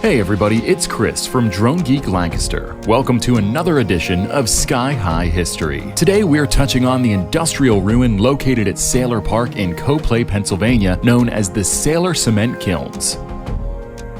Hey everybody, it's Chris from Drone Geek Lancaster. Welcome to another edition of Sky High History. Today we're touching on the industrial ruin located at Saylor Park in Coplay, Pennsylvania, known as the Saylor Cement Kilns.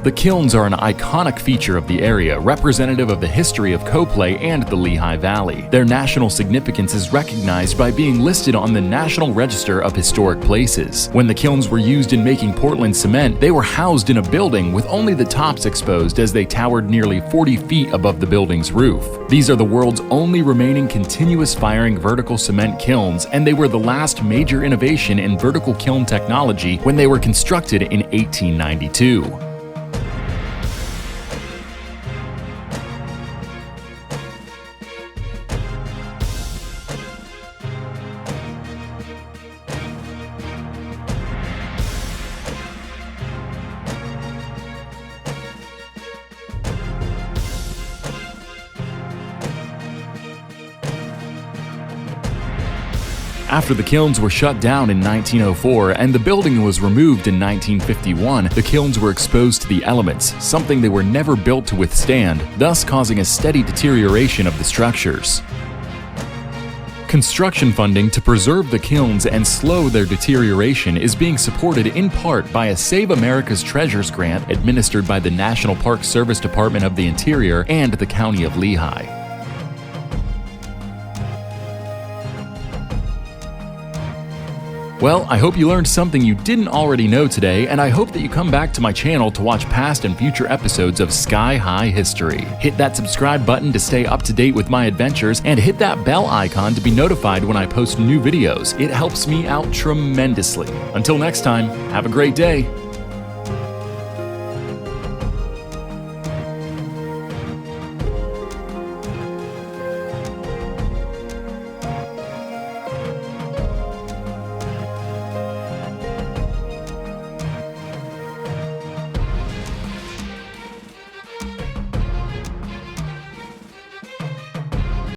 The kilns are an iconic feature of the area, representative of the history of Coplay and the Lehigh Valley. Their national significance is recognized by being listed on the National Register of Historic Places. When the kilns were used in making Portland cement, they were housed in a building with only the tops exposed as they towered nearly 40 feet above the building's roof. These are the world's only remaining continuous firing vertical cement kilns, and they were the last major innovation in vertical kiln technology when they were constructed in 1892. After the kilns were shut down in 1904 and the building was removed in 1951, the kilns were exposed to the elements, something they were never built to withstand, thus causing a steady deterioration of the structures. Construction funding to preserve the kilns and slow their deterioration is being supported in part by a Save America's Treasures grant administered by the National Park Service Department of the Interior and the County of Lehigh. Well, I hope you learned something you didn't already know today, and I hope that you come back to my channel to watch past and future episodes of Sky High History. Hit that subscribe button to stay up to date with my adventures, and hit that bell icon to be notified when I post new videos. It helps me out tremendously. Until next time, have a great day.